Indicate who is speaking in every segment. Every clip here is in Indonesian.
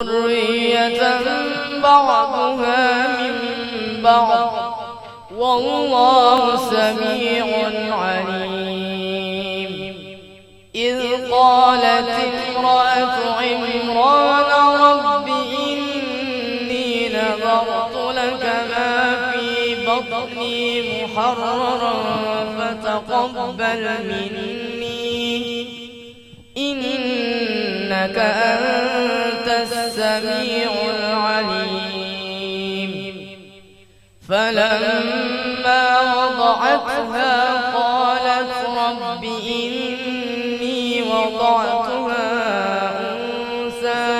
Speaker 1: ذرية بعضها من بعض والله سميع عليم. إذ قالت امرأة عمران رب إني نذرت لك ما في بطني محررا فتقبل مني إنك أنت السميع العليم. فلما وضعتها قالت رب إني وضعتها أنثى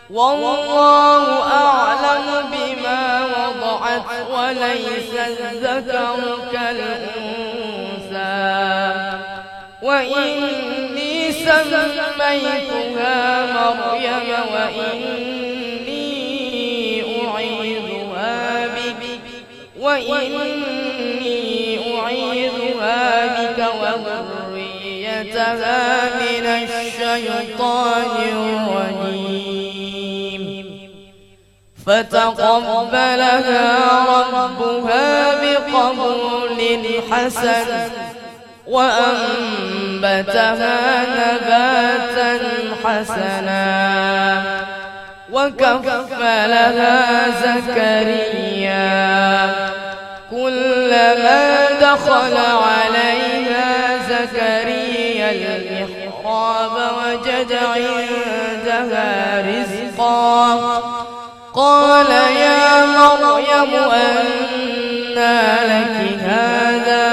Speaker 1: والله أعلم بما وضعت وليس الذكر كالأنثى وإني سميتها مريم وإني أعيذها بك وذريتها من الشيطان الرجيم. فتقبلها ربها بقبول حسن وأنبتها نباتا حسنا وكفلها زكريا كلما دخل عليها زكريا المحراب وجد عندها رزقا قال يا مريم أنى لك هذا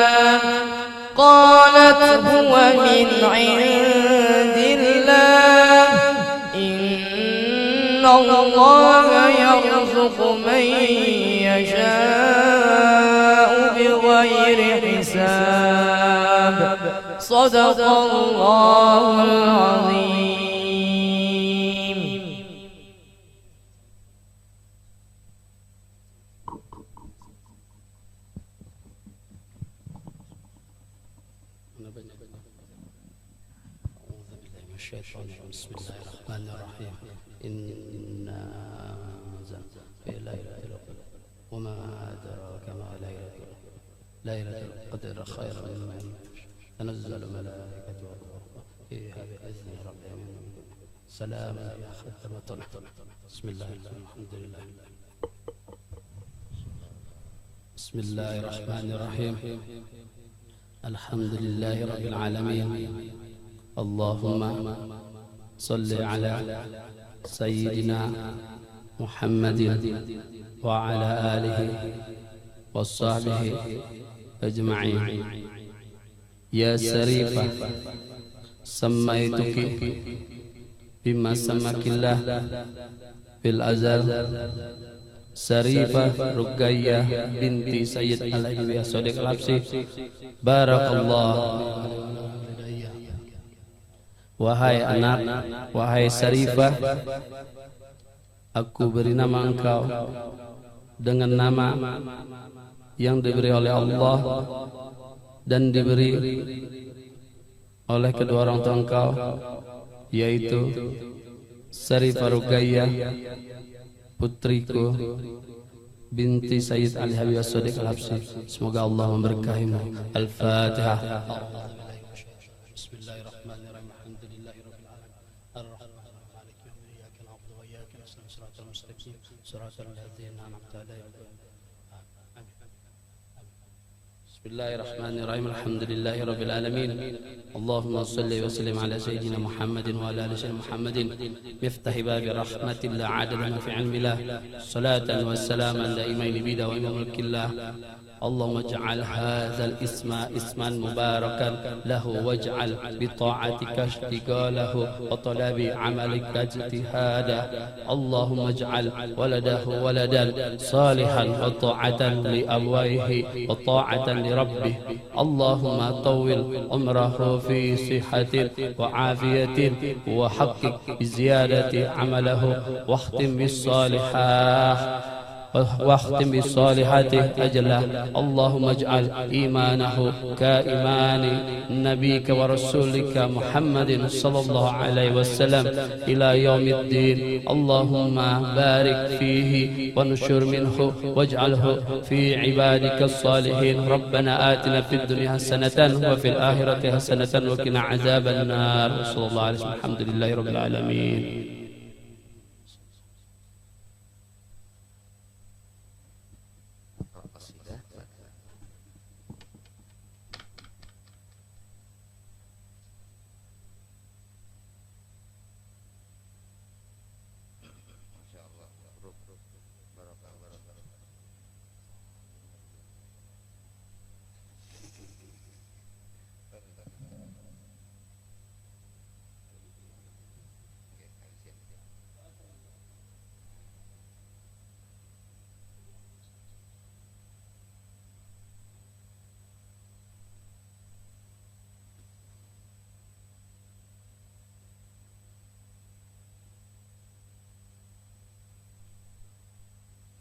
Speaker 1: قالت هو من عند الله إن الله يرزق من يشاء بغير حساب. صدق الله العظيم.
Speaker 2: بسم الله الرحمن الرحيم. إنا في ليلة القدر وما أدراك ما ليلة القدر خير مما تنزل الملائكة والروح فيها بإذن ربهم سلام يا ختمة. بسم الله الحمد لله. بسم الله الرحمن الرحيم. الحمد لله رب العالمين. اللهم صل على سيدنا محمد وعلى آله وصحبه أجمعين. يا سريفة سميتك بما سماك الله في الأزل سريفة رقية بنت سيد الأنبياء صديق الأبسي بارك الله. Wahai anak, wahai Sarifah, aku beri nama engkau dengan nama yang diberi oleh Allah dan diberi oleh kedua orang tua engkau, yaitu Sarifah Ruqayyah, putriku binti Sayyid Ali Habib As-Sadiq Al-Habsyi. Semoga Allah memberkahimu. Al-Fatihah. بسم الله الرحمن الرحيم. الحمد لله رب العالمين. اللهم صل وسلم على سيدنا محمد وعلى آل سيدنا محمد مفتاح باب رحمة الله عدد ما في علم الله صلاة وسلاما دائمين بيدا وإمام ملك الله. اللهم اجعل هذا الاسم اسما مباركا له واجعل بطاعتك اشتغاله وطلب عملك اجتهادا. اللهم اجعل ولده ولدا صالحا وطاعة لأبويه وطاعة لربه. اللهم طول عمره في صحة وعافية وحقق بزيادة عمله واختم بالصالحات. واختم بالصالحات أجله. اللهم اجعل إيمانه كإيمان نبيك ورسولك محمد صلى الله عليه وسلم إلى يوم الدين. اللهم بارك فيه ونشر منه واجعله في عبادك الصالحين. ربنا آتنا في الدنيا حسنة وفي الآخرة حسنة وقنا عذاب النار. صلى الله عليه وسلم. الحمد لله رب العالمين.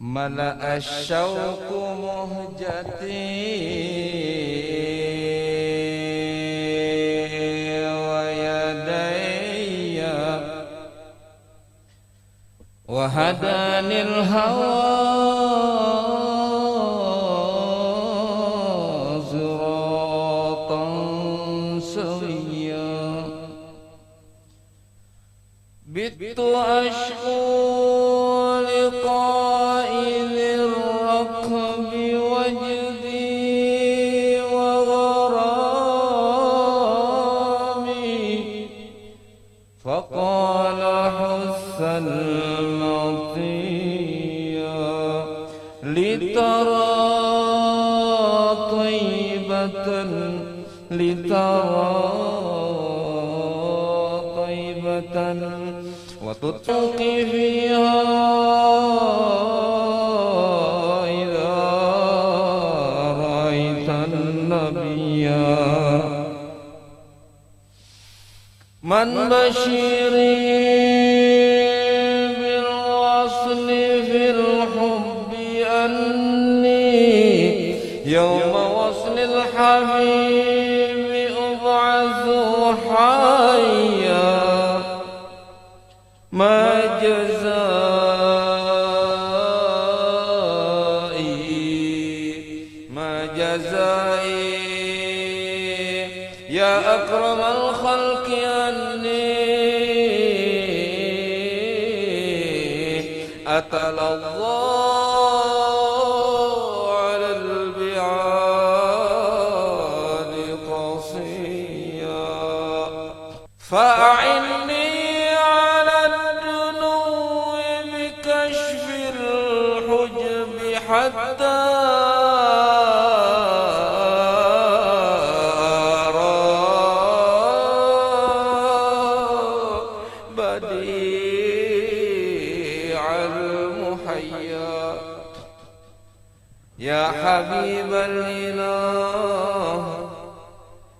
Speaker 3: ملأ الشوق مهجتي ويدي وهداني الهوى صراطا سويا. بت أشكو فقال حث المطيا لترى طيبة وتتقي فيها إذا رأيت النبيا. من بشيري بالوصل في الحب أني يوم وصل الحبيب أبعث حيا. ما جزائي يا أكرم الخلق أني أتلظى على البعاد قصيا. فأعني على الدنو بكشف الحجب حتى يا حبيب الإله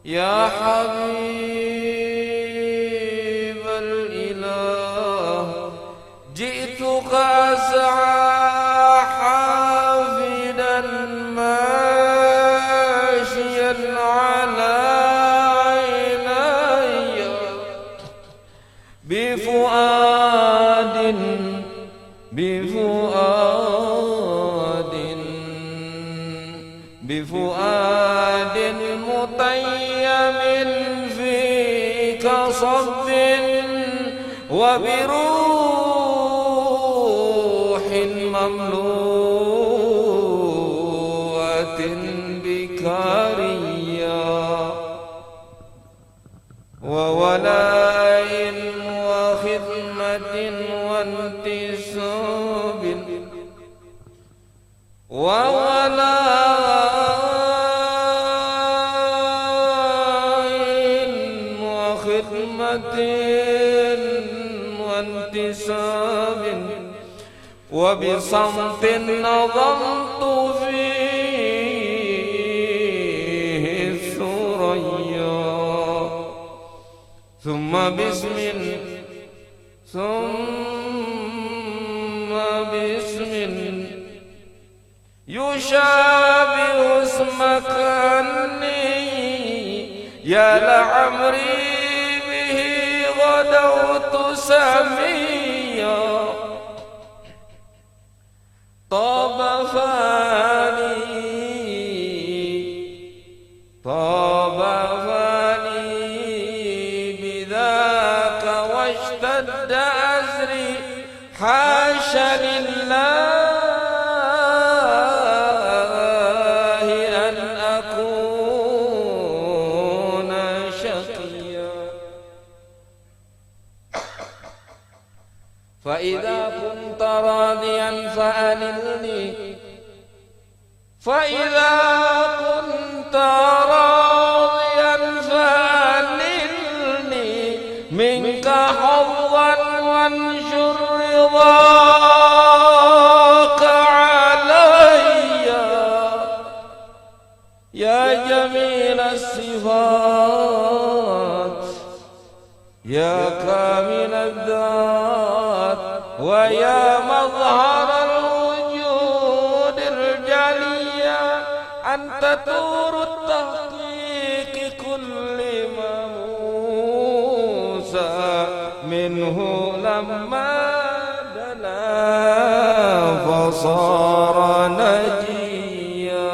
Speaker 3: يا حبيب الإله جئتك أسعى حافدا ماشيا على عيني بفؤاد مطيم فيك صب وبروح مملوءة بكاريا وولاء وخدمة وانتساب وانتساب وبصمت نظمت فيه الثريا ثم باسم يشابه اسمك أني يا لعمري به غدوت سميا طاب فاني بذاك واشتد أزري حاش لله أن أكون شقيا فإذا كنت راضيا فأنلني منك حظا وانشر رضاك علي يا جميل الصفات يا كامل الذات ويا مظهر الوجود الجلية أنت طور التحقيق كل ما موسى منه لما دنا فصار نجيا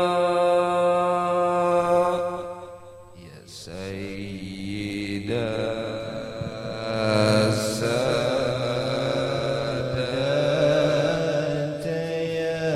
Speaker 3: يا سيد السادات يا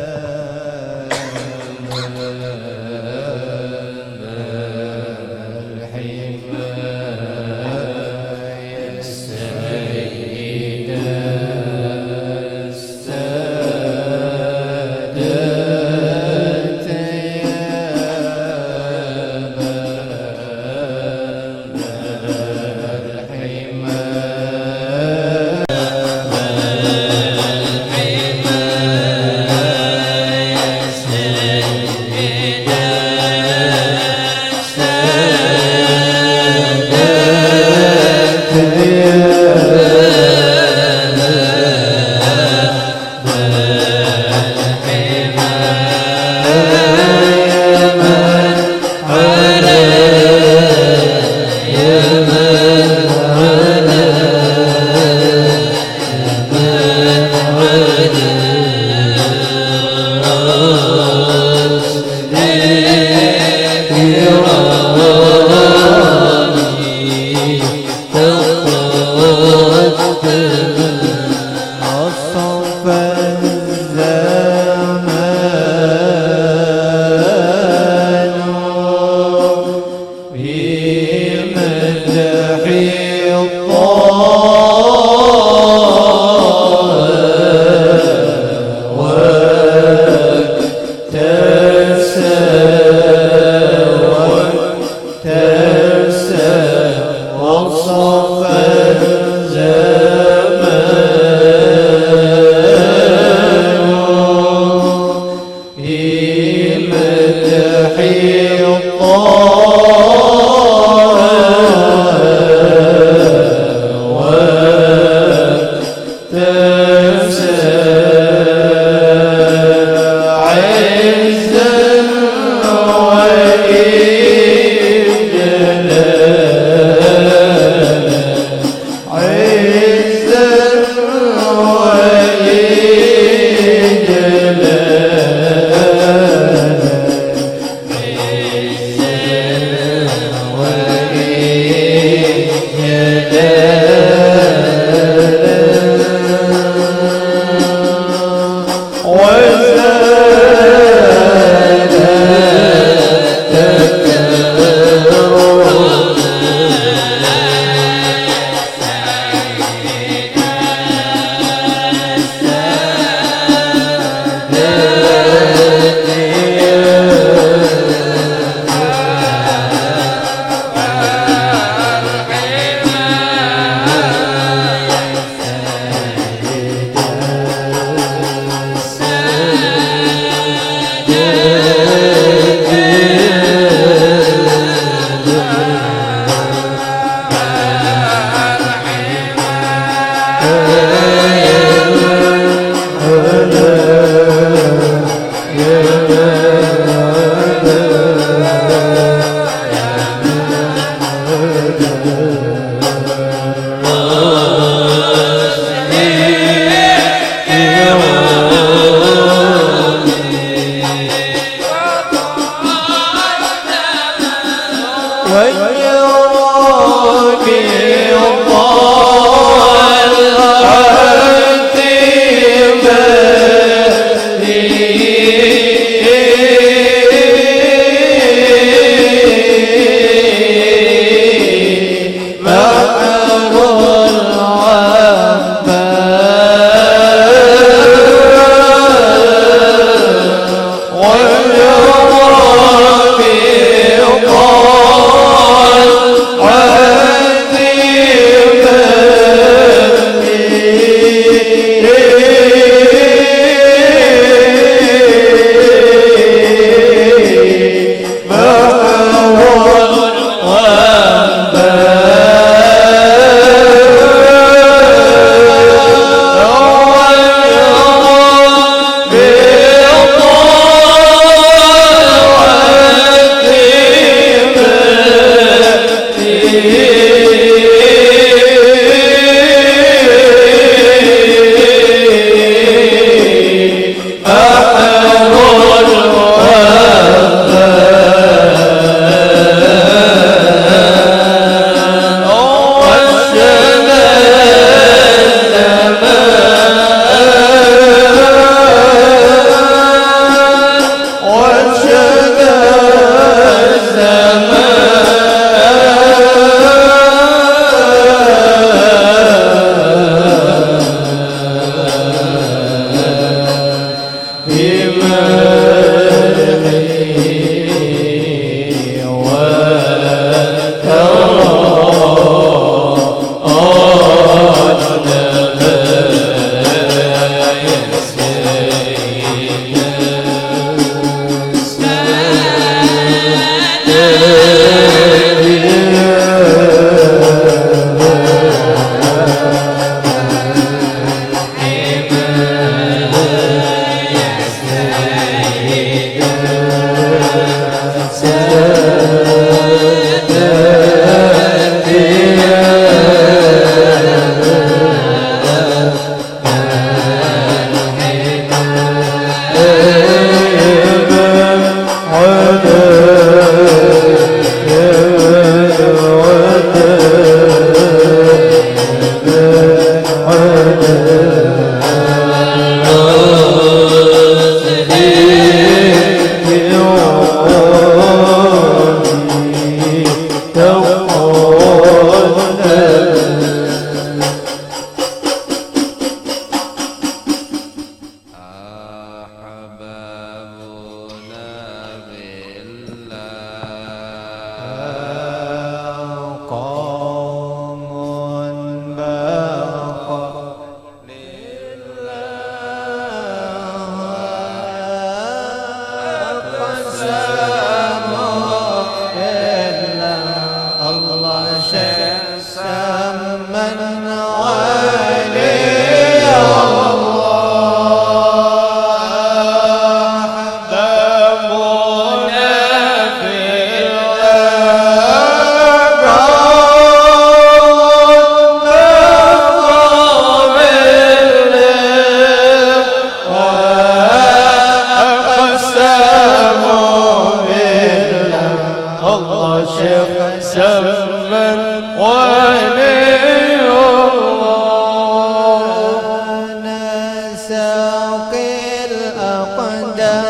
Speaker 4: ساق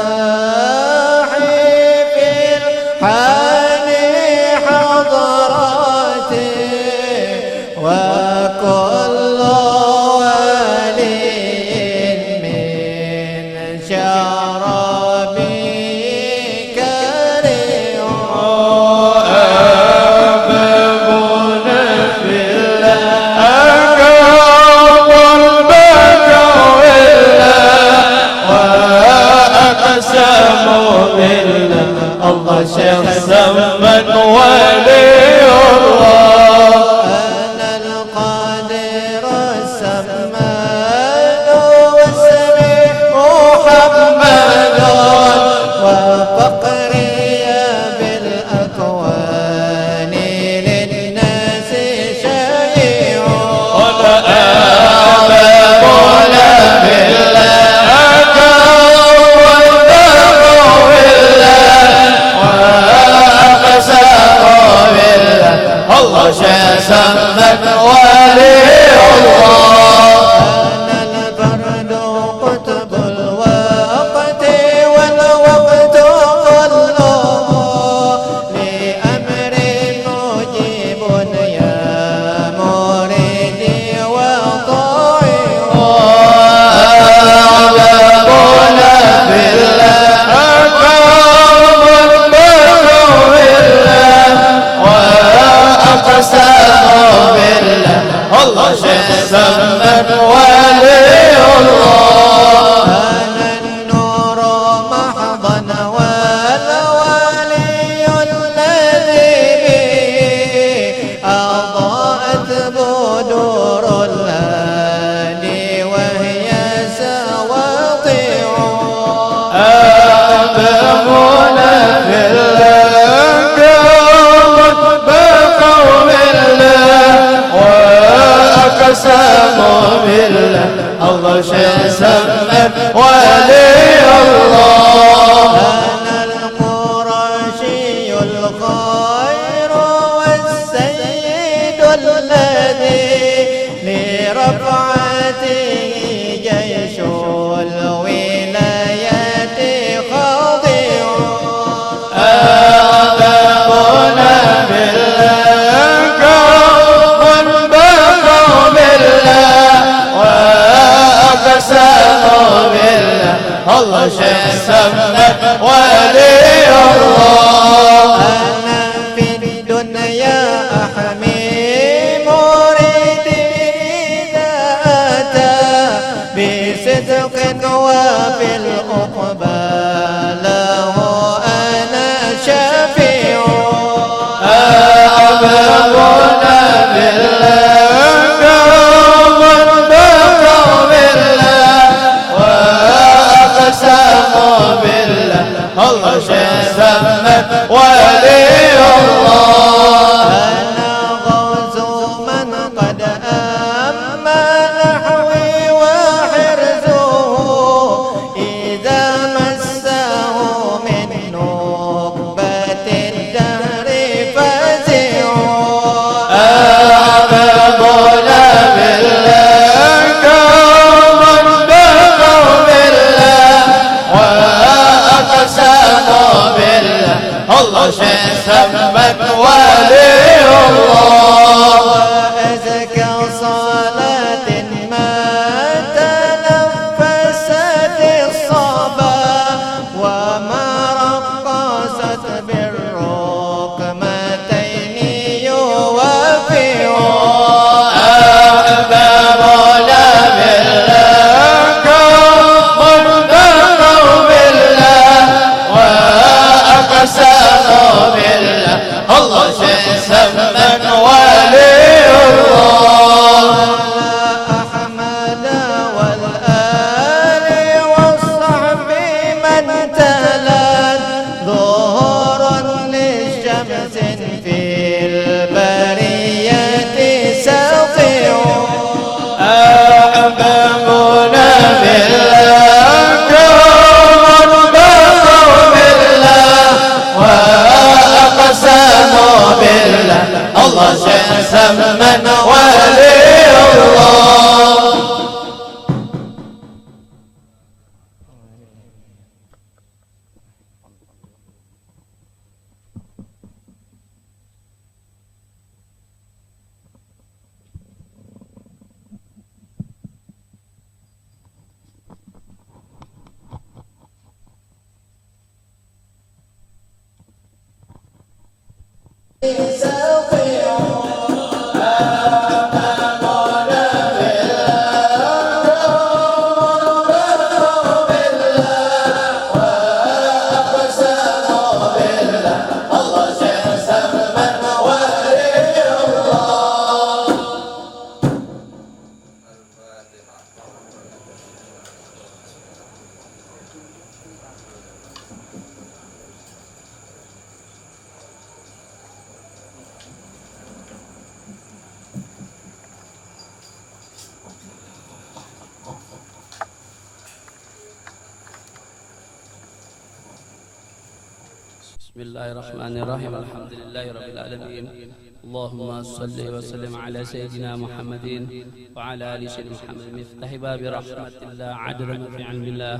Speaker 4: الأقداح في الحال حضراته وكل ولي من شرابي كريم
Speaker 3: أحببنا في الله أقام البكر وأقسموا بالله الله شخصا من ولي الله
Speaker 4: أنا القادر السمان واسمي محمد وفقري بالأكوان للناس شيع
Speaker 3: أحببنا في الله الله شسمت ولي الله
Speaker 4: أنا الفرد قطب الوقت والوقت كله لأمر مجيب يا مريدي وطاعي
Speaker 3: أحببنا في الله أقام البكر وأقسموا بالله الله شسمت ولي الله
Speaker 4: أنا النور محضا والولي الذي به أضاءت بدور الهادي وهي سواطع
Speaker 3: أحببنا في الله قامت بقوم الله وأقسموا بالله الله شسمت ولي الله
Speaker 4: أنا القرشي الخير والسيد الذي لرفعته جيش الولايات خاضع
Speaker 3: أحببنا بالله قوم بقوا بالله وأقسموا بالله الله شسمت ولي الله
Speaker 4: أنا في الدنيا أحمي مريدي إذا أتى بصدق وفي العقبى له أنا شفيع
Speaker 3: أحببنا بالله قوم بقوا بالله وأقسموا بالله الله شسمت ولي الله
Speaker 4: أنا غوث من قد أما نحوي وحرزه إذا مس
Speaker 2: Bismillahirrahmanirrahim. Alhamdulillahirabbil Allahumma salli wa sallim ala sayyidina Muhammadin wa ala ali sayyidina Muhammad miftahi babi rahmatillah adra ma fi ilmillah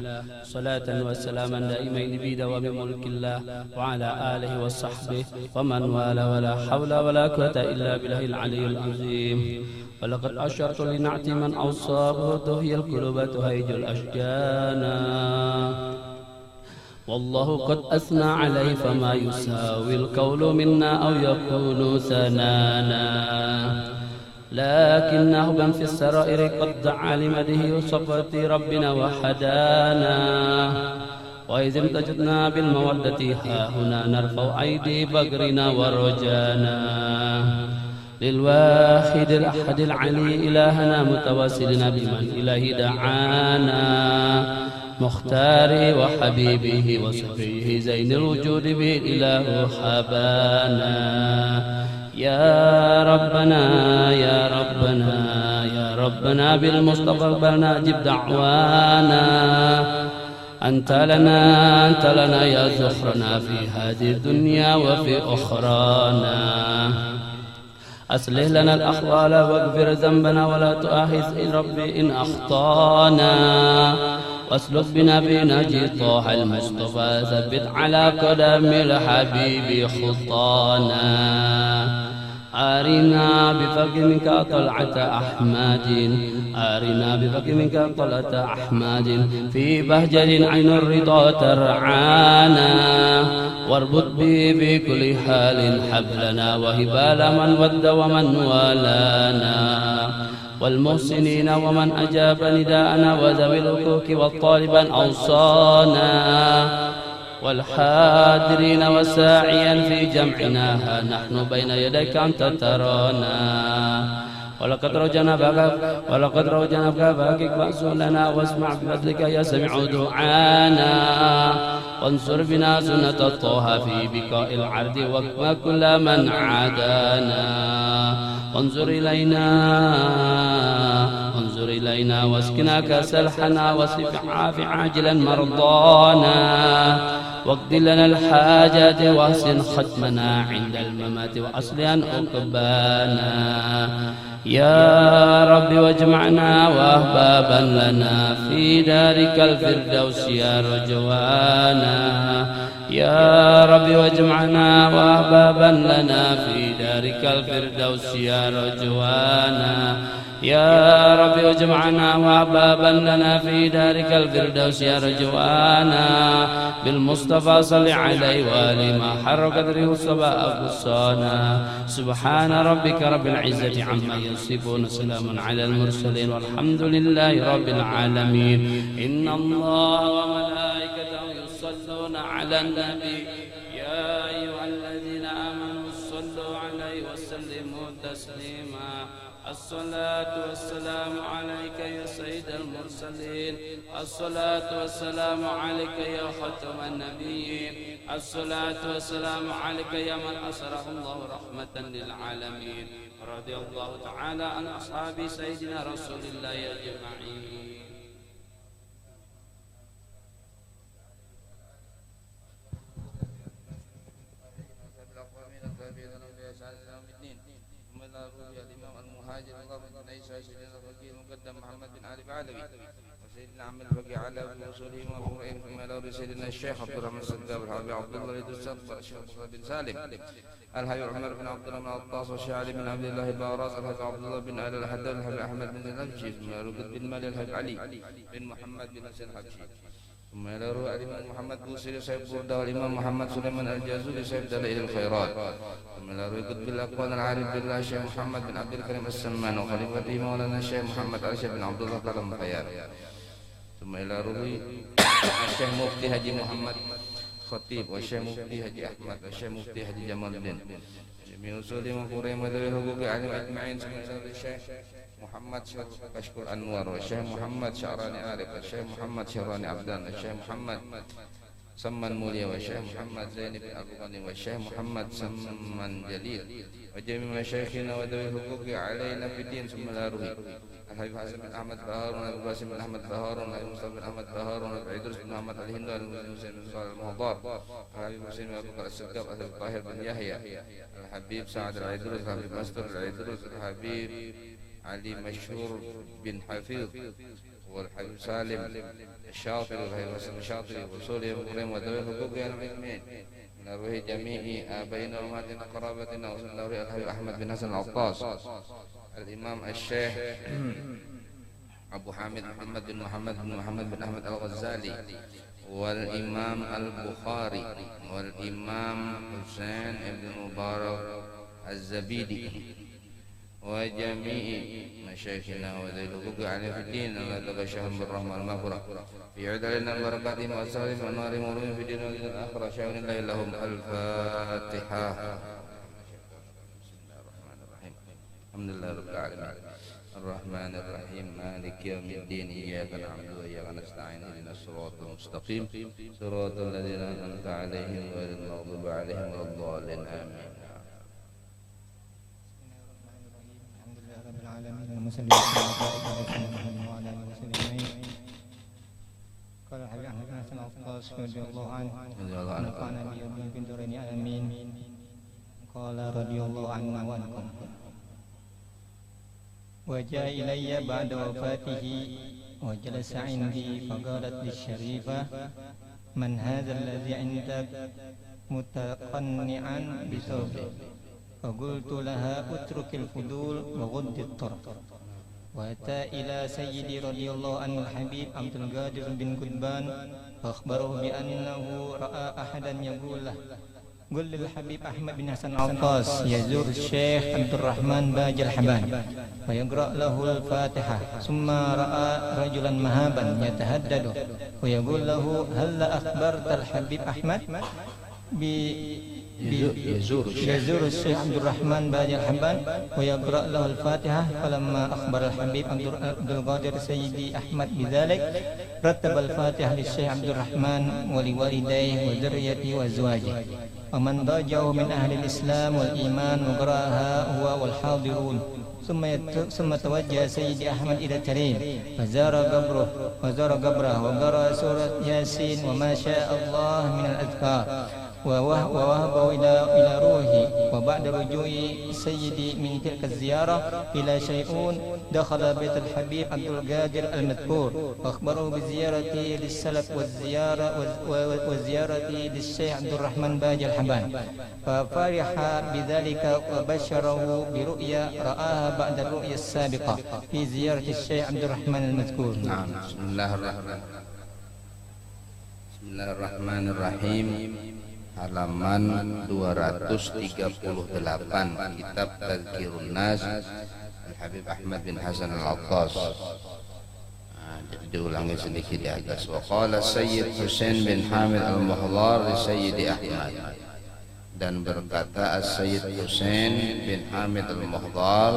Speaker 2: salatan wa salaman daimain bi dawami mulkillah wa ala alihi wa sahbihi wa man wala wa la hawla wa la quwwata illa billahil aliyyil azim. ولقد أشرت لنعت من أوصابه تهي القلوب تهيج الأشجانا والله قد أثنى عليه فما يساوي القول منا أو يكون ثنانا لكنه بن في السرائر قد دعا لمده صفة ربنا وحدانا وإذ امتجدنا بالمودة ها هنا نرفع أيدي بقرنا ورجانا للواحد الأحد العلي إلهنا متواصلنا بمن إليه دعانا مختاره وحبيبه وصفيه زين الوجود به الإله حبانا يا ربنا يا ربنا يا ربنا بالمصطفى اقبلنا أجب دعوانا أنت لنا يا زخرنا في هذه الدنيا وفي أخرانا أصلح لنا الأحوال واغفر ذنبنا ولا تؤاخذ ربي إن أخطانا واسلك بنا في نهج طه المصطفى ثبت على قدم الحبيب خطانا أرنا بفضل منك طلعة أحمد أرنا بفضل منك طلعة أحمد في بهجة عين الرضا ترعانا واربط بي بكل حال حبلنا وهبال من ود ومن والانا والمحسنين ومن أجاب نداءنا وذوي الحقوق والطالبا أوصانا والحاضرين وساعيا في جمعنا ها نحن بين يديك أنت ترانا ولقد روجنا بك فاكك بأس لنا واسمع بفضلك يا سميع دعانا وانصر بنا سنة الطه في بقاء العرض وكما كل من عادانا وانظر إلينا واسكنا كأس الحنا واصرف عافي عاجلا مرضانا واقض لنا الحاجات واحسن ختمنا عند الممات وأصلحا عقبانا يا رب واجمعنا وأحبابا لنا في دارك الفردوس يا رجوانا يا رب واجمعنا وأحبابا لنا في دارك الفردوس يا رجوانا يا رب واجمعنا وأحبابا لنا في دارك الفردوس يا رجوانا بالمصطفى صل عليه وآله ما حرك قدره الصباء غصانا سبحان ربك رب العزة عما يصفون سلام على المرسلين والحمد لله رب العالمين إن الله وملائكته يصلون على النبي يا أيها الذين آمنوا صلوا عليه وسلموا تسليما الصلاة والسلام عليك يا سيد المرسلين الصلاة والسلام عليك يا ختم النبيين الصلاة والسلام عليك يا من أسره الله رحمة للعالمين رضي الله تعالى عن أصحاب سيدنا رسول الله أجمعين. سيدنا عم البقي على وصولهم وفرائهم ثم إلى سيدنا الشيخ عبد الرحمن السداب الحبيب عبد الله بن الصدق الشيخ بن سالم الحبيب عمر بن عبد الله بن عطاس والشيخ علي بن عبد الله الباراس الحبيب عبد الله بن آل الحداد الحبيب أحمد بن الحبشي ثم رقد بن مالي الحبيب علي بن محمد بن حسين الحبشي
Speaker 5: ثم إلى روح الإمام محمد بوصيري صاحب بردة والإمام محمد سليمان الجازولي صاحب دلائل الخيرات ثم إلى روح قطب الأقوال العارف بالله الشيخ محمد بن عبد الكريم السمان وخليفته مولانا الشيخ محمد أرشد بن عبد الله قلم خيار ثم إلى روح الشيخ مفتي حجي محمد خطيب والشيخ مفتي حجي أحمد والشيخ مفتي حجي جمال الدين جميع أصول وفروع مذهب حقوق العلم أجمعين ثم إلى الشيخ محمد كشكول أنور والشيخ محمد شعراني عارف والشيخ محمد شعراني عبدان والشيخ محمد سمان موليا والشيخ محمد زين بن أبو غني والشيخ محمد سمان جليل وجميع مشايخنا وذوي الحقوق علينا في الدين ثم لا روي الحبيب حسن بن أحمد بهار والأبو باسم بن أحمد بهار والأبو مصطفى بن أحمد بهار والأبو عيدروس بن محمد الهند والأبو حسين بن صالح المهضار الحبيب حسين بن أبو بكر الصديق الطاهر بن يحيى الحبيب سعد العيدروس الحبيب مستر العيدروس الحبيب علي مشهور بن حفيظ والحبيب سالم الشاطر والحبيب حسن الشاطر وصولي وكريم وذوي الحقوق المجمعين من أرواح جميع آبائنا وأمهاتنا وقرابتنا وصلى الله عليه الحبيب أحمد بن حسن العطاس الإمام الشيخ أبو حامد محمد بن محمد بن أحمد الغزالي والإمام البخاري والإمام حسين بن مبارك الزبيدي وجميع مشايخنا وذوي الحقوق علينا في الدين الله تغشاهم بالرحمة والمغفرة في عدلنا بركاتهم وأسرارهم وأنوارهم ونورهم في الدين والدين الآخرة شاء الله لهم الفاتحة. الحمد لله رب العالمين الرحمن الرحيم مالك يوم الدين إياك نعبد وإياك نستعين اهدنا الصراط المستقيم صراط الذين أنعمت عليهم غير المغضوب عليهم ولا الضالين آمين.
Speaker 6: قال الحبيب أحمد بن حسن العطاس رضي الله عنه ونفعنا به في الدارين آمين. قال رضي الله عنه وعنكم وجاء إلي بعد وفاته وجلس عندي فقالت للشريفة من هذا الذي عندك متقنعا بثوبه فقلت لها اترك الفضول وغض الطرف. وأتى إلى سيدي رضي الله عنه الحبيب عبد القادر بن كتبان فأخبره بأنه رأى أحدا يقول له قل للحبيب أحمد بن حسن العطاس يزور الشيخ عبد الرحمن باج الحبان ويقرأ له الفاتحة. ثم رأى رجلا مهابا يتهدد ويقول له هل أخبرت الحبيب أحمد يزور الشيخ عبد الرحمن باج الحبان ويقرأ له الفاتحة. فلما أخبر الحبيب عبد القادر سيدي أحمد بذلك رتب الفاتحة للشيخ عبد الرحمن ولوالديه وذريته وأزواجه ومن ضاجعه من أهل الإسلام والإيمان وقرأها هو والحاضرون. ثم توجه سيدي أحمد إلى التريم فزار قبره وقرأ سورة ياسين وما شاء الله من الأذكار ووهبه إلى روحه. وبعد رجوع سيدي من تلك الزيارة إلى شيئون دخل بيت الحبيب عبد القادر المذكور وأخبره بزيارته للسلف وزيارته للشيخ عبد الرحمن باج الحبان ففرح بذلك وبشره برؤيا رآها بعد الرؤيا السابقة في زيارة الشيخ عبد الرحمن المذكور.
Speaker 5: نعم. بسم الله الرحمن الرحيم. Halaman 238 kitab Tazkirun Nas Al-Habib Ahmad bin Hasan Al-Attas. Jadi diulangi sedikit di atas. Wa qala Sayyid Husain bin Hamid Al-Muhlar li Sayyidi Ahmad. Dan berkata As-Sayyid Husain bin Hamid Al-Muhlar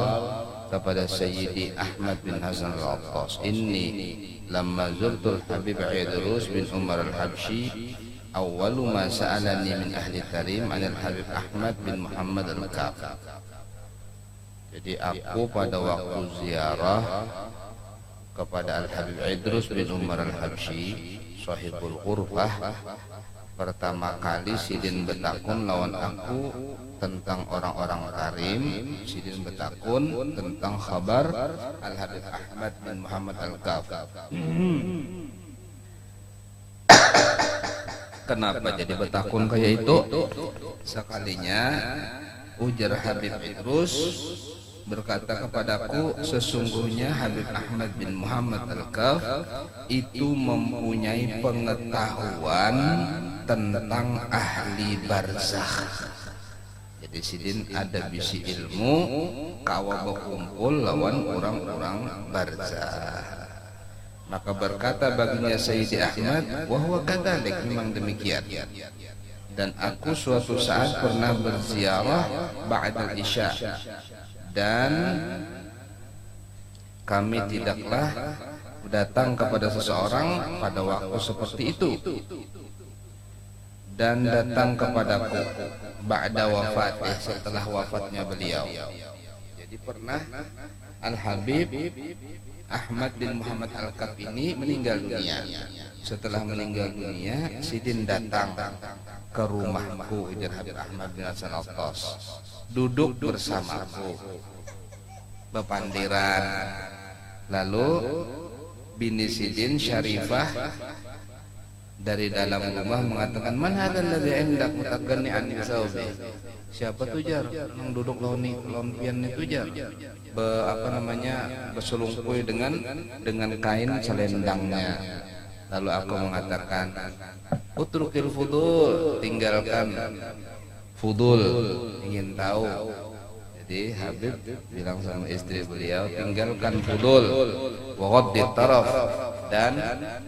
Speaker 5: kepada Sayyidi Ahmad bin Hasan Al-Attas, inni lamma zurtul Habib Aidrus bin Umar Al-Habsyi awwalu ma sa'alani min ahli tarim anil Habib Ahmad bin Muhammad al-Kaf. Jadi aku pada waktu ziarah kepada Al-Habib Idrus bin Umar al-Habsyi sahibul ghurfah, pertama kali sidin betakun lawan aku tentang orang-orang tarim. Sidin betakun tentang khabar Al-Habib Ahmad bin Muhammad al-Kaf. Kenapa jadi betakun kayak itu? Sekalinya ujar Habib Idrus, berkata kepadaku, sesungguhnya Habib Ahmad bin Muhammad Al-Kaf itu mempunyai pengetahuan tentang ahli barzakh. Jadi sidin ada bisi ilmu kawa berkumpul lawan orang-orang barzakh. Maka berkata baginya Sayyidi Ahmad, wahwa kadzalik, memang demikian. Dan aku suatu saat pernah berziarah ba'dal isya, dan kami tidaklah datang kepada seseorang pada waktu seperti itu, dan datang kepadaku ba'da wafatih, setelah wafatnya beliau. Jadi pernah Al-Habib Ahmad bin Muhammad Al-Kaf ini meninggal dunia. Setelah meninggal dunia, sidin datang ke rumahku, Idin Habib Ahmad bin Hasan Al-Tos, duduk bersamaku, bepandiran. Lalu bini sidin Syarifah dari dalam rumah mengatakan, man hadzal ladzi indak mutaganni an saubi. Siapa tuh jar yang duduk lawan pian itu jar, berselungkuh dengan kain selendangnya. Lalu aku mengatakan, utrukil fudul, tinggalkan fudul, ingin tahu. Jadi Habib bilang sama istri beliau, tinggalkan fudul, wa ghaddit taraf, dan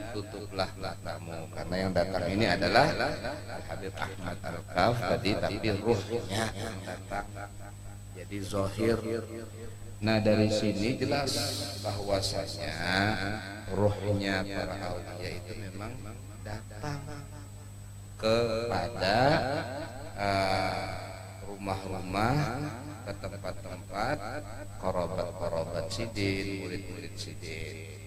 Speaker 5: tutuplah matamu, karena yang datang ini adalah Habib Ahmad Al-Kaf tadi, tapi ruhnya yang datang. Jadi zahir. Nah dari sini jelas bahwasanya ruhnya para aulia itu memang datang kepada rumah-rumah, ke tempat-tempat korobat-korobat sidin, murid-murid sidin.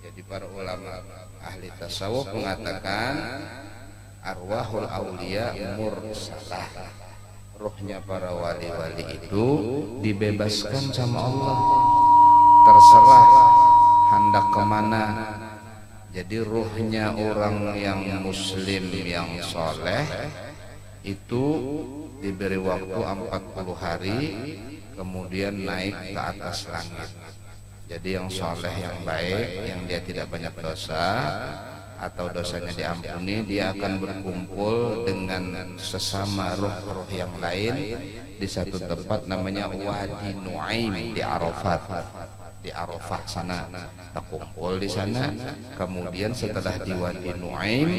Speaker 5: Jadi para ulama ahli tasawuf mengatakan arwahul aulia mursalah, ruhnya para wali-wali itu dibebaskan sama Allah, terserah hendak kemana. Jadi ruhnya orang yang muslim yang soleh itu diberi waktu 40 hari, kemudian naik ke atas langit. Jadi yang soleh, yang baik, yang dia tidak banyak dosa atau dosanya diampuni, dia akan berkumpul dengan sesama ruh-ruh yang lain di satu tempat namanya Wadi Nuaim di Arafat. Di Arafah sana terkumpul di sana. Kemudian setelah di Wadi Nuaim,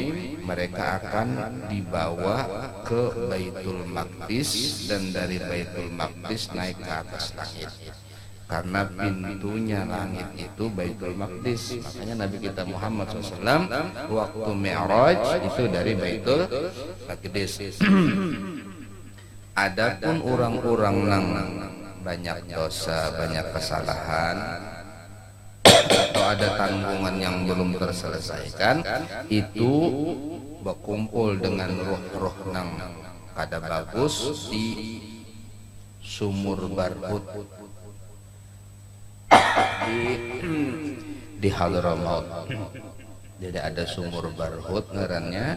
Speaker 5: mereka akan dibawa ke Baitul Maqdis, dan dari Baitul Maqdis naik ke atas langit. Karena pintunya langit itu Baitul Maqdis. Makanya Nabi kita Muhammad SAW waktu Mi'raj itu dari Baitul Maqdis. Adapun orang-orang yang banyak dosa, banyak kesalahan, atau ada tanggungan yang belum terselesaikan, itu berkumpul dengan roh-roh nang kada bagus di sumur Barhut di Hadramaut. Jadi ada sumur Barhut ngarannya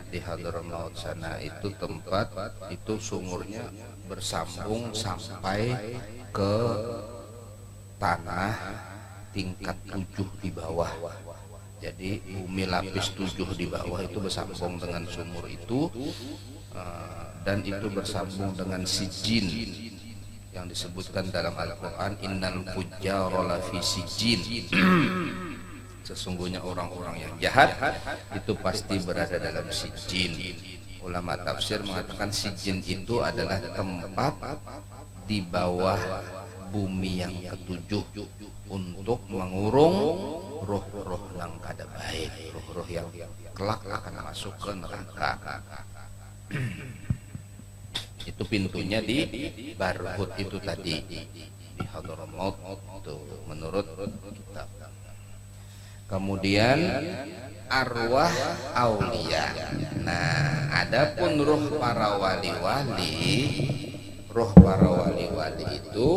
Speaker 5: di Hadramaut sana. Itu tempat, itu sumurnya bersambung sampai ke tanah tingkat 7 di bawah. Jadi bumi lapis 7 di bawah itu bersambung dengan sumur itu, dan itu bersambung dengan sijin yang disebutkan dalam Al-Quran, innal fujjara lafi sijin. Sesungguhnya orang-orang yang jahat itu pasti berada dalam sijin. Ulama tafsir mengatakan sijin itu adalah tempat di bawah bumi yang ketujuh untuk mengurung roh-roh yang kada baik, roh-roh yang kelak akan masuk ke neraka. Itu pintunya di Barhut itu tadi, di Hadramaut itu menurut kitab. Kemudian arwah aulia. Nah, adapun roh para wali-wali, roh para wali-wali itu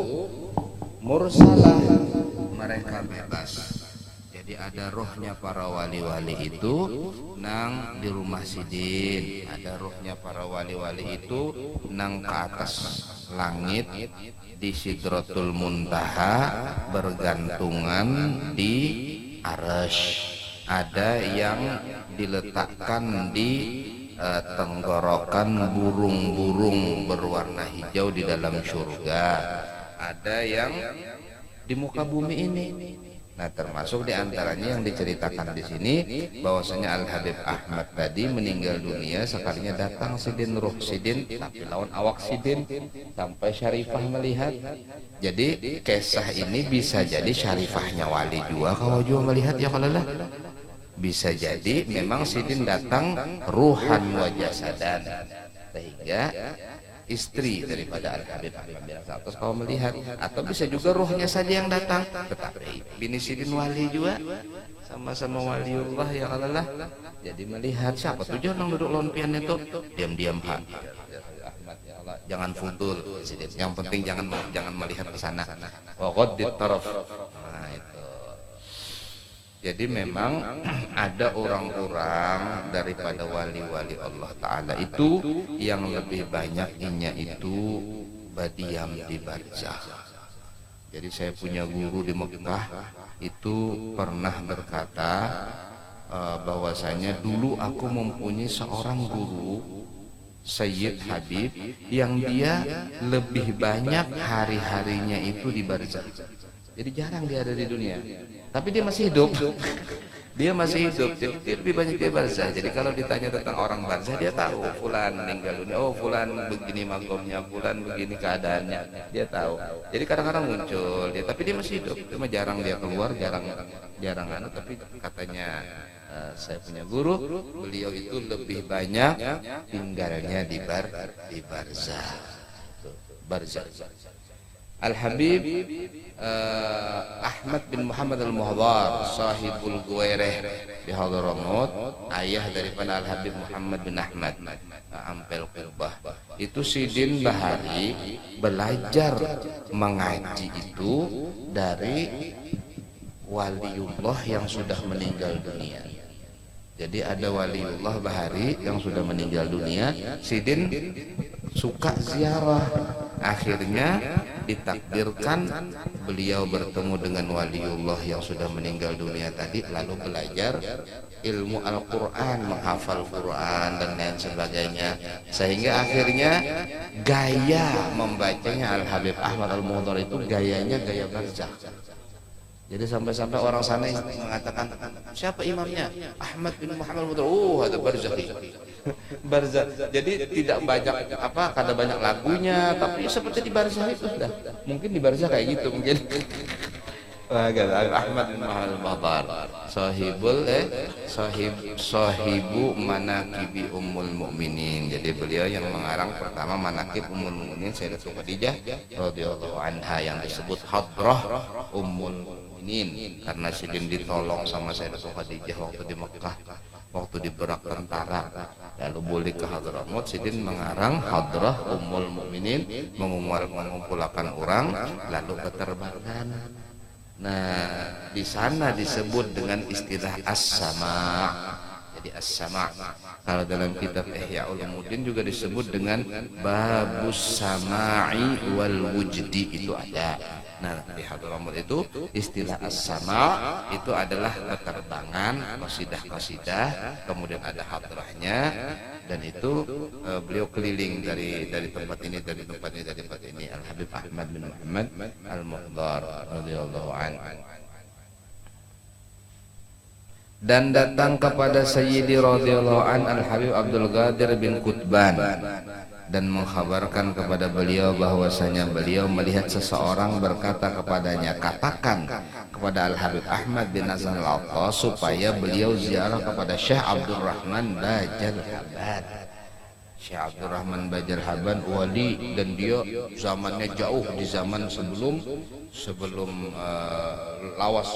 Speaker 5: mursalah, mereka bebas. Jadi Jadi ada rohnya para wali-wali itu nang di rumah Sidin, ada rohnya para wali-wali itu nang ke atas langit di Sidratul Muntaha bergantungan di Arsy. Ada yang diletakkan di tenggorokan burung-burung berwarna hijau di dalam surga. Ada yang di muka bumi ini. Nah, termasuk diantaranya yang diceritakan di sini bahwasanya Al Habib Ahmad tadi meninggal dunia sekalinya datang Sidin, ruh Sidin tapi lawan awak Sidin sampai Syarifah melihat. Jadi kisah ini bisa jadi Syarifahnya wali juga kalau juga melihat ya kalau lah. Bisa jadi memang Sidin datang ruhan wa jasadan sehingga istri daripada Al Habib Ahmad bin Satos kalau melihat, atau bisa juga rohnya saja yang datang, tetapi bini Sidin wali juga sama-sama waliullah ya Allah, jadi melihat siapa tuh jangan duduk lompian itu diam-diam Ahmad ya Allah, jangan futul Sidin, yang penting jangan melihat ke sana wa ghaddit taraf. Nah itu. Jadi memang ada orang-orang daripada wali-wali Allah Ta'ala itu yang lebih banyaknya itu berdiam di barzah. Jadi saya punya guru di Mekah itu pernah berkata bahwasanya dulu aku mempunyai seorang guru Sayyid Habib yang dia lebih banyak hari-harinya itu di barzah. Jadi jarang dia ada di dunia, tapi dia masih hidup. Dia masih hidup, dia lebih banyak di barzah. Jadi kalau ditanya tentang orang barzah, dia tahu fulan meninggal dunia, oh fulan begini makomnya, fulan begini keadaannya, dia tahu. Jadi kadang-kadang muncul dia, tapi dia masih hidup. Cuma jarang dia keluar, jarang tapi katanya saya punya guru, beliau itu lebih banyak tinggalnya di barzah. Al-Habib Ahmad bin Muhammad Al-Muhdhar sahibul Guwairah di Hadramaut, ayah daripada Al-Habib Muhammad bin Ahmad Ampel Qubah. Itu Sidin Bahari belajar mengaji itu dari waliullah yang sudah meninggal dunia. Jadi ada waliullah Bahari yang sudah meninggal dunia, Sidin suka ziarah. Akhirnya ditakdirkan beliau bertemu dengan waliullah yang sudah meninggal dunia tadi, lalu belajar ilmu Al-Quran, menghafal Quran dan lain sebagainya, sehingga akhirnya gaya membacanya Al-Habib Ahmad Al-Muhdhar itu gayanya gaya barzah. Jadi sampai-sampai orang sana mengatakan siapa imamnya? Ahmad bin Muhammad Al-Muhdhar. Oh, ada barzakhi. Barzah. Jadi tidak banyak kada banyak lagunya, tapi seperti di barzah itu sudah. Mungkin di barzah kayak gitu mungkin. Ahmad bin Muhammad Al-Muhdhar sahibu manaqibi ummul mukminin. Jadi beliau yang mengarang pertama manaqib ummul mukminin Sayyidatul Khadijah radhiyallahu anha yang disebut hadrah ummul mukminin karena Sidin ditolong sama Sayyidatul Khadijah waktu di Mekah, waktu di berak tentara, lalu boleh ke Hadramaut. Sidin mengarang hadrah ummul mukminin, mengumpulkan orang lalu berterbangan. Nah, di sana disebut dengan istilah as-sama'. Jadi as-sama'. Kalau dalam kitab Ihya Ulumuddin juga disebut dengan babus sama'i wal wujdi, itu ada. Nah, di Hadramaut itu istilah as-sama' itu adalah penerbangan qasidah-qasidah, kemudian ada hadrahnya, dan itu beliau keliling dari tempat ini, dari tempat ini. Al-Habib Ahmad bin Muhammad Al-Muhdhar radhiyallahu anhu. Dan datang kepada Sayyidi radhiyallahu an Al-Habib Abdul Qadir bin Qutban dan mengkhabarkan kepada beliau bahwasanya beliau melihat seseorang berkata kepadanya, katakan kepada Al-Habib Ahmad bin Hasan Al-Attas supaya beliau ziarah kepada Syekh Abdurrahman Bajar Haban. Syekh Abdurrahman Bajar Haban wali, dan dia zamannya jauh di zaman sebelum lawas.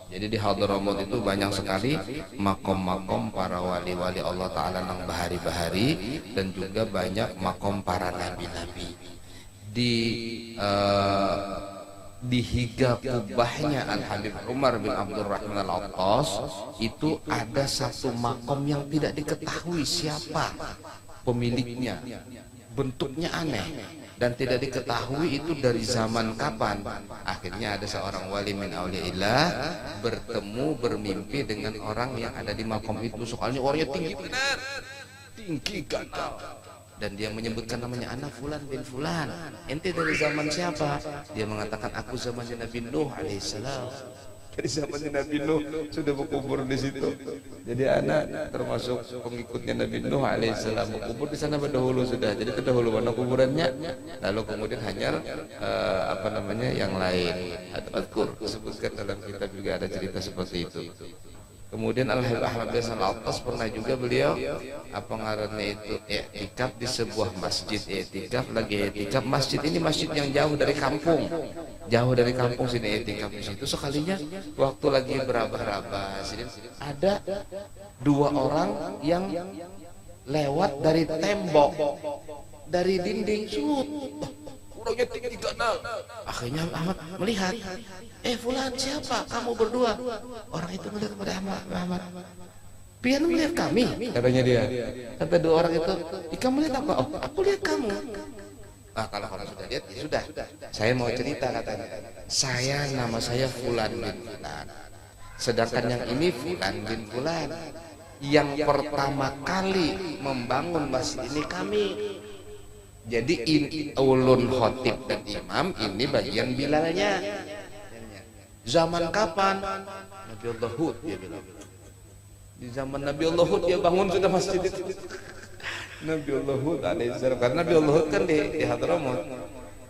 Speaker 5: Jadi di Hadramaut itu banyak sekali makom-makom para wali-wali Allah Ta'ala nang bahari-bahari, dan juga banyak makom para nabi-nabi. Di dihiga kubahnya Al-Habib Umar bin Abdurrahman Al-Attas itu ada satu makom yang tidak diketahui siapa pemiliknya, bentuknya aneh dan tidak diketahui itu dari zaman kapan. Akhirnya ada seorang wali min auliyaillah bertemu bermimpi dengan orang yang ada di makom itu. Soalnya orangnya tinggi benar, tinggi gagah, dan dia menyebutkan namanya, anak fulan bin fulan, ente dari zaman siapa? Dia mengatakan, aku zamannya Nabi Nuh alaihissalam. Dari zamannya Nabi Nuh sudah berkubur di situ. Jadi anak termasuk pengikutnya Nabi Nuh alaihissalam, berkubur di sana berdahulu sudah. Jadi terdahulu mana kuburannya, lalu kemudian hanya yang lain. Al-Qur disebutkan dalam kitab juga ada cerita seperti itu. Kemudian Al-Habib Ahmad bin Al-Attas pernah juga beliau i'tikaf di sebuah masjid. I'tikaf masjid ini masjid yang jauh dari kampung. Jauh dari kampung sini i'tikaf di situ. Sekalinya waktu lagi berabah-rabah ada dua orang yang lewat dari tembok, dari dinding, orangnya tinggi ganal. Akhirnya Ahmad melihat, fulan siapa? Kamu berdua. Orang itu melihat kepada Ahmad. Pian melihat kami, katanya dia. Kata dua orang itu, kamu melihat apa? Oh, aku lihat kamu. Kalau kamu sudah lihat, ya sudah. Saya mau cerita, katanya. Nama saya Fulan bin Fulan. Sedangkan yang ini Fulan bin Fulan. Yang pertama kali membangun masjid ini kami. Jadi ulun khotib dan imam ini bagian bilalnya. Zaman kapan? Nabi Allah Hud, dia bilang. Di zaman Nabi Allah Hud dia bangun sudah masjid itu. Nabi Allah Hud alaihissalam, karena Nabi Allah Hud kan di Hadramaut.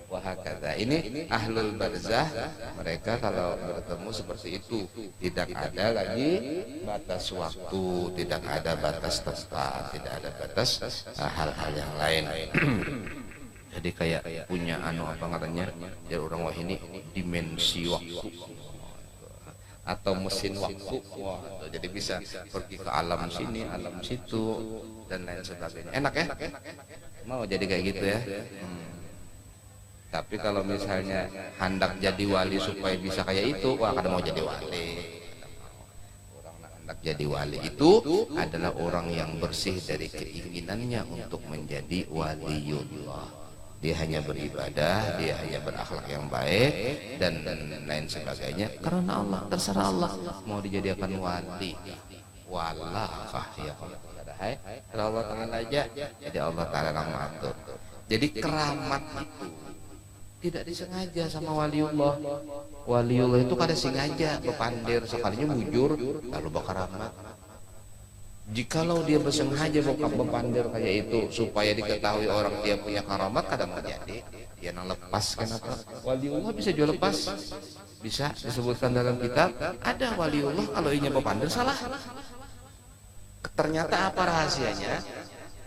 Speaker 5: Wahakata, ini ahlul barzah, mereka kalau bertemu seperti itu tidak ada lagi batas waktu, tidak ada batas tempat, tidak ada batas hal-hal yang lain. Jadi kayak punya dari orang wah ini dimensi waktu atau mesin waktu. Jadi bisa pergi ke alam sini, alam situ dan lain sebagainya. Enak ya? Mau jadi kayak gitu ya? Tapi kalau misalnya hendak jadi wali supaya bisa kayak itu, kada mau jadi wali. Orang hendak jadi wali itu adalah orang yang bersih dari keinginannya untuk menjadi waliullah. Dia hanya beribadah, dia hanya berakhlak yang baik dan lain sebagainya karena Allah, terserah Allah mau dijadikan wali. Walakah ya kalau Allah Ta'ala aja, jadi Allah Ta'ala yang mengatur. Jadi keramat itu tidak disengaja sama waliullah. Waliullah itu kada sengaja bepandir, sekalinya mujur lalu bakaramat. Jikalau dia bersengaja bepandir kayak itu supaya diketahui orang dia punya karamat, kada mau jadi. Dia nang lepas, kenapa? Waliullah bisa juga lepas. Bisa disebutkan dalam kitab, ada waliullah kalau inya bepandir salah. Ternyata apa rahasianya?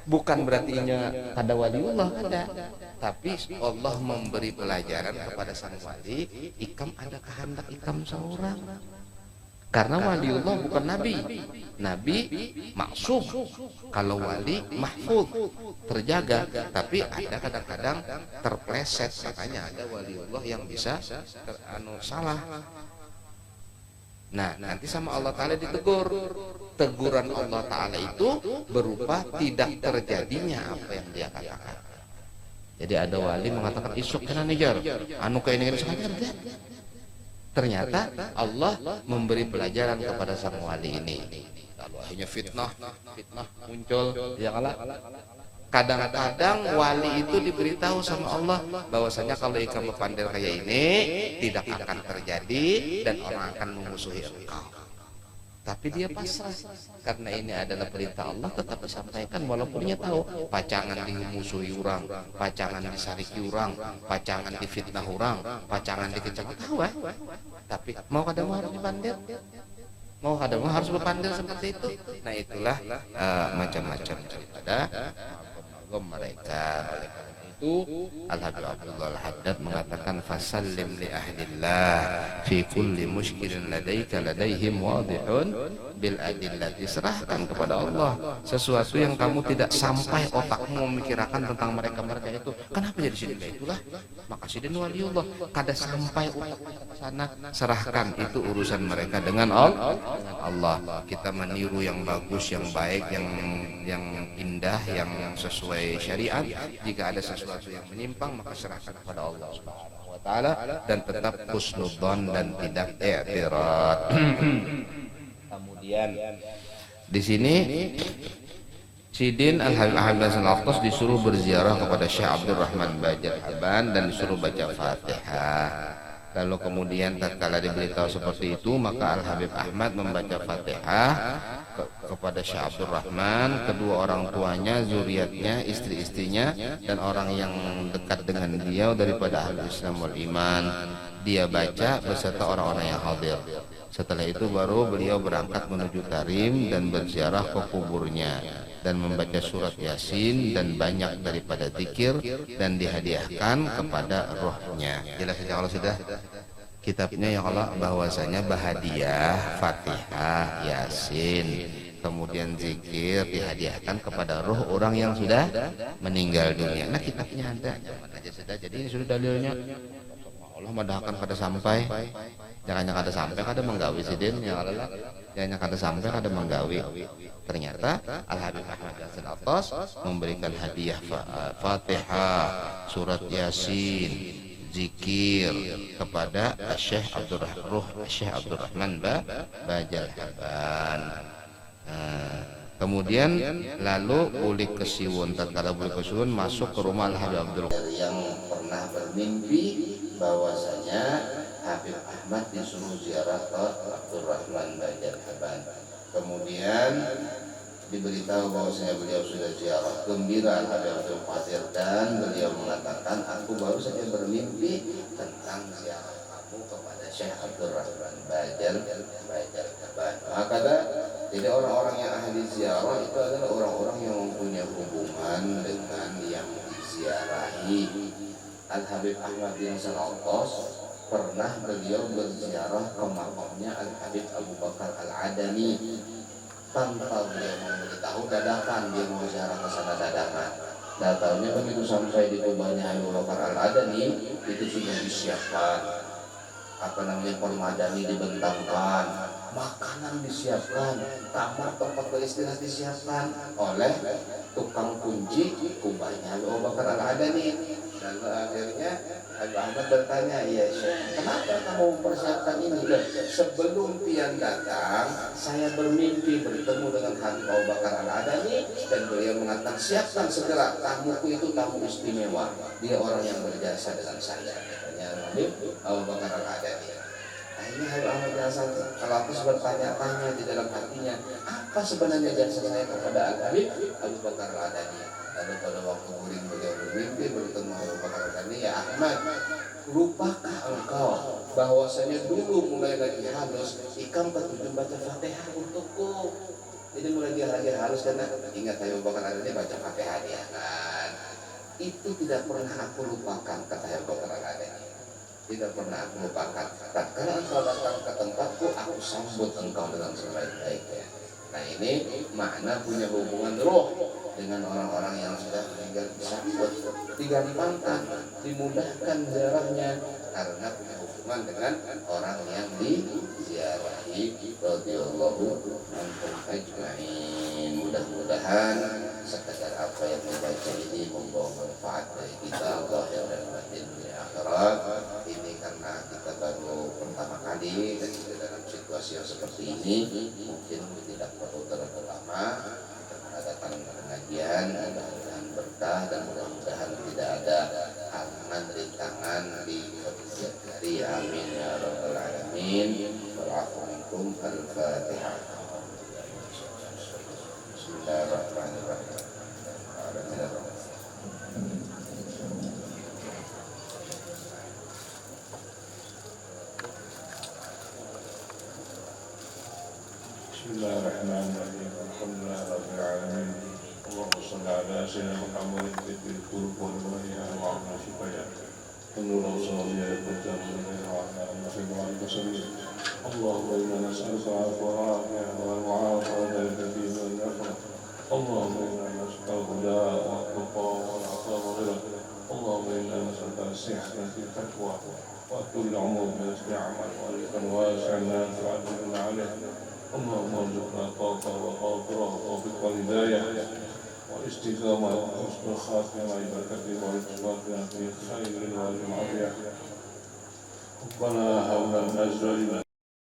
Speaker 5: Bukan berarti inya kada waliullah, kada. Tapi Allah memberi pelajaran kepada sang wali, ikam ada kehendak ikam seorang. Karena waliullah bukan nabi. Nabi maksum. Kalau wali mahfuz, terjaga. Tapi ada kadang-kadang terpleset. Makanya ada waliullah yang bisa salah. Nah, nanti sama Allah Ta'ala ditegur. Teguran Allah Ta'ala itu berupa tidak terjadinya apa yang dia katakan. Jadi ada wali mengatakan isuk kena nijar, kayak ini sengaja. Ternyata Allah memberi pelajaran kepada sang wali ini. Kalau akhirnya fitnah muncul, ya kalah. Kadang-kadang wali itu diberitahu sama Allah bahwasanya kalau ikam berpandai kayak ini tidak akan terjadi dan orang akan memusuhi engkau. Tapi dia pasrah karena ini adalah perintah Allah, tetap disampaikan walaupun dia tahu pacangan dimusuhi orang, pacangan disariki orang, pacangan difitnah orang, pacangan dikecam, tahu tapi mau kadang harus dipandai, mau kadang harus berpandai seperti itu. Nah itulah macam-macam daripada mereka. Oleh karena itu Al-Habib Abdullah Al-Haddad mengatakan fasallim li ahlillah fi kulli mushkilin ladaika ladaihim wadihun bil adillati, serahkan kepada Allah sesuatu yang kamu tidak sampai otakmu memikirkan tentang mereka itu. Kenapa jadi sidin? Itulah maka sidin waliullah kada sampai otakmu ke sana, serahkan itu urusan mereka dengan Allah. Kita meniru yang bagus, yang baik, yang indah, yang sesuai syariat. Jika ada sesuatu yang menyimpang maka serahkan kepada Allah Subhanahu wa taala dan tetap husnudzon dan tidak i'tirad. Kemudian di sini Sidin Al-Habib Ahmad Al-Akhtas disuruh berziarah kepada Syekh Abdurrahman Bajar Haban dan disuruh baca Fatihah. Lalu kemudian tatkala diberitahu seperti itu, maka Al-Habib Ahmad membaca Fatihah kepada Syekh Abdurrahman, kedua orang tuanya, zuriatnya, istri-istrinya, dan orang yang dekat dengan dia daripada ahli Islam wal iman. Dia baca beserta orang-orang yang hadir. Setelah itu baru beliau berangkat menuju Tarim dan berziarah ke kuburnya dan membaca surat Yasin dan banyak daripada zikir dan dihadiahkan kepada rohnya. Jelas saja kalau sudah kitabnya ya Allah bahwasanya bahadiah Fatihah, Yasin, kemudian zikir dihadiahkan kepada roh orang yang sudah meninggal dunia. Nah kitabnya ada, nyaman aja sudah. Jadi ini sudah dalilnya. Allah madahkan kada sampai, jangan kada sampai kada menggawi sidin ya Allah, jangan kada sampai kada menggawi. Ternyata Al-Habib Ahmad Al-Akhtas memberikan hadiah Fatihah, surat Yasin, zikir kepada Syekh Abdurrahman Bajar Haban. Kemudian lalu Bulik Kesiwun, tatkala Bulik Kesiwun masuk ke rumah Al-Habib Abdul yang pernah bermimpi bahwasanya Habib Ahmad disuruh ziarah ke Abdurrahman Bajar Haban. Kemudian diberitahu bahwasanya beliau sudah ziarah, gembira Al-Habib Abdul Qadir dan beliau mengatakan, aku baru saja bermimpi tentang ziarah kamu kepada Syekh Abdurrahman Bajar Haban. Maka jadi orang-orang yang ahli ziarah itu adalah orang-orang yang mempunyai hubungan dengan yang diziarahi. Al-Habib Ahmad bin Al-Akhtas pernah beliau berziarah ke makamnya Al-Habib Abu Bakar Al-Adani. Tanpa beliau memberitahu, dadakan dia mau ziarah ke sana dadakan. Datangnya begitu sampai di kubahnya Abu Bakar Al-Adani, itu sudah disiapkan permadani dibentangkan, makanan disiapkan, kamar tempat beristirahat disiapkan oleh tukang kunci kubahnya Abu Bakar Al-Adani. Lalu akhirnya Habib Ahmad bertanya, iya Syekh, kenapa kamu mempersiapkan ini? Sebelum pian datang, saya bermimpi bertemu dengan Habib Abu Bakar Al-Adani dan beliau mengatakan, siapkan segera, tamuku itu tamu istimewa, dia orang yang berjasa dengan saya. Katanya Habib Abu Bakar Al-Adani. Akhirnya Habib Ahmad Al-Akhtas bertanya-tanya di dalam hatinya, apa sebenarnya jasa saya kepada Al-Habib Abu Bakar Al-Adani? Lalu pada waktu guring beliau bermimpi bertemu Abu Bakar Al-Adani, ya Ahmad, lupakah engkau bahwasanya dulu mulai lagi halus ikam ketujuh baca Fatihah untukku? Jadi mulai dia lagi halus karena ingat Abu Bakar Al-Adani baca Fatihah dia kan. Itu tidak pernah aku lupakan, kata Abu Bakar Al-Adani. Tidak pernah aku lupakan. Tatkala engkau datang ke tempatku, aku sambut engkau dengan sebaik-baiknya. Nah ini makna punya hubungan roh dengan orang-orang yang sudah meninggal, disambut, digampangkan, dimudahkan ziarahnya karena punya hubungan dengan orang yang diziarahi. Radhiyallahu anhum ajma'in. Mudah-mudahan sekedar apa yang membaca ini membawa manfaat bagi kita zahir dan batin di akhirat. Ini karena kita baru pertama kali dan kita dalam situasi yang seperti ini, mungkin tidak perlu terlalu lama kita mengadakan pengajian. Mudah-mudahan berkah dan mudah-mudahan tidak ada halangan rintangan di kemudian hari. Amin ya rabbal alamin. Wa'alaikum al-Fatihah. Bismillahirrahmanirrahim.
Speaker 7: Bismillahirrahmanirrahim. Alhamdulillah rabbil alamin. Allahumma shalli ala sayyidina Muhammadin fil qulub wal waliya wa ala shifaya. Wa nuru sallallahu alaihi wa sallam. اللهم إنا نسألك العفو والعافية والمعافاة في الدين والآخرة. اللهم إنا نسألك الهدى والتقى والعفاف والغنى. اللهم إنا نسألك الصحة في التقوى وطول العمر بحسن عمل ورزقا واسعا نافعا علينا عليه. اللهم ارزقنا طاقة وغافرة وتوفيق والهداية والاستقامة وحسن الخاتمة ببركة وارزقنا في خير والعافية. ربنا هب لنا من أزواجنا